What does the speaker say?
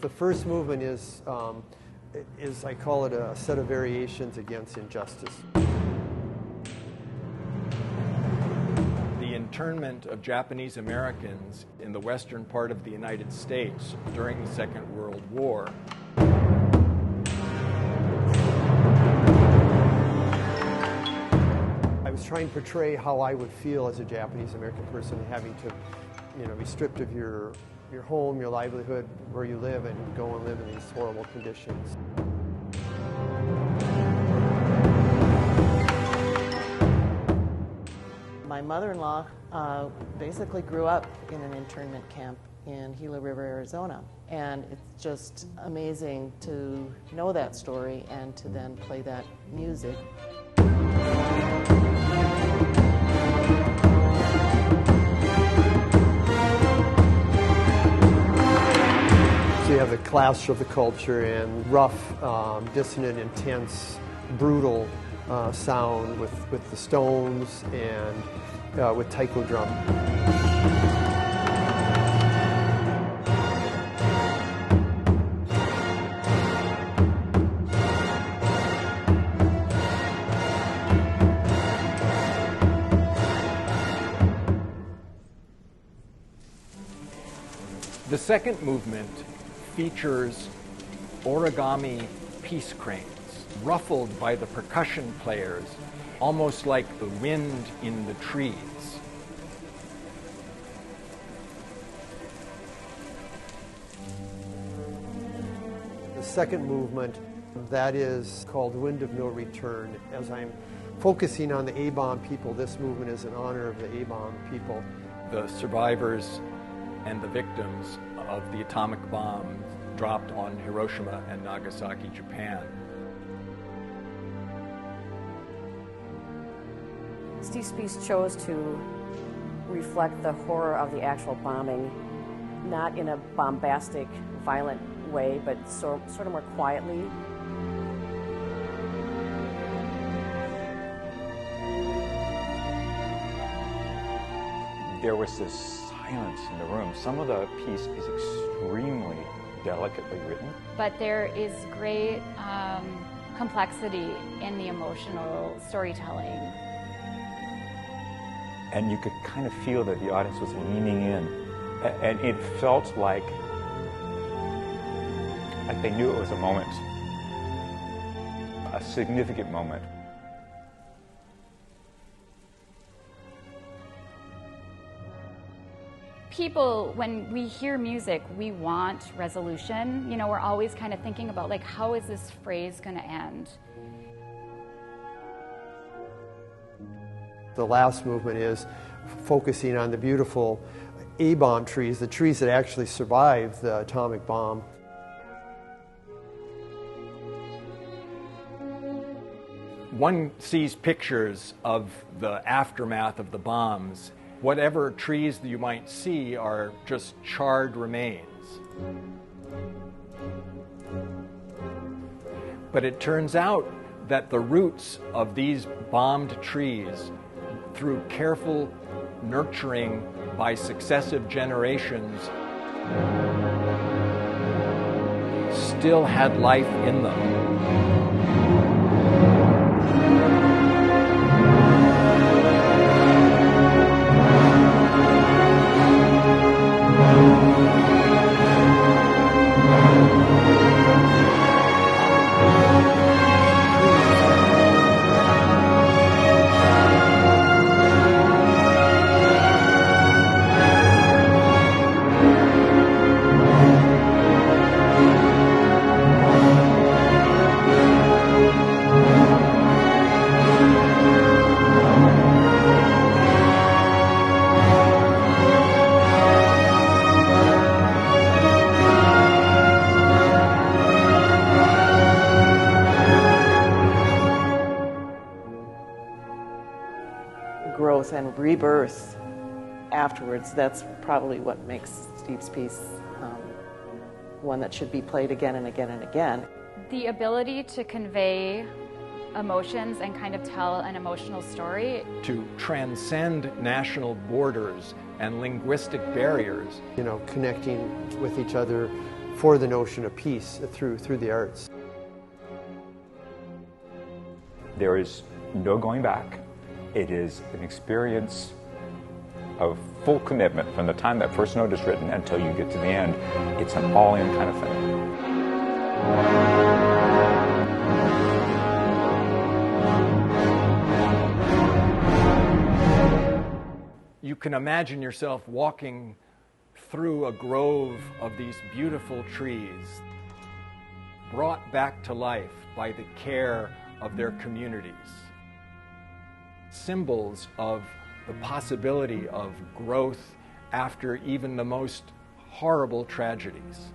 the first movement is I call it a set of variations against injustice. The internment of Japanese Americans in the western part of the United States during the Second World War. I was trying to portray how I would feel as a Japanese American person having to, be stripped of your home, your livelihood, where you live, and go and live in these horrible conditions. My mother-in-law basically grew up in an internment camp in Gila River, Arizona. And it's just amazing to know that story and to then play that music. So you have the clash of the culture and rough, dissonant, intense, brutal sound with the Stones and with taiko drum. The second movement features origami peace cranes, ruffled by the percussion players, almost like the wind in the trees. The second movement, that is called Wind of No Return. As I'm focusing on the A-bomb people, this movement is in honor of the A-bomb people. The survivors and the victims of the atomic bomb dropped on Hiroshima and Nagasaki, Japan. Steve's piece chose to reflect the horror of the actual bombing, not in a bombastic, violent way, but sort of more quietly. There was this silence in the room. Some of the piece is extremely delicately written. But there is great complexity in the emotional storytelling. And you could kind of feel that the audience was leaning in. And it felt like they knew it was a moment, a significant moment. People, when we hear music, we want resolution. We're always kind of thinking about, like, how is this phrase going to end? The last movement is focusing on the beautiful A-bomb trees, the trees that actually survived the atomic bomb. One sees pictures of the aftermath of the bombs. Whatever trees that you might see are just charred remains. But it turns out that the roots of these bombed trees, through careful nurturing by successive generations, still had life in them. Growth and rebirth afterwards. That's probably what makes Steve's piece one that should be played again and again and again. The ability to convey emotions and kind of tell an emotional story. To transcend national borders and linguistic barriers. Connecting with each other for the notion of peace through the arts. There is no going back. It is an experience of full commitment from the time that first note is written until you get to the end. It's an all-in kind of thing. You can imagine yourself walking through a grove of these beautiful trees, brought back to life by the care of their communities. Symbols of the possibility of growth after even the most horrible tragedies.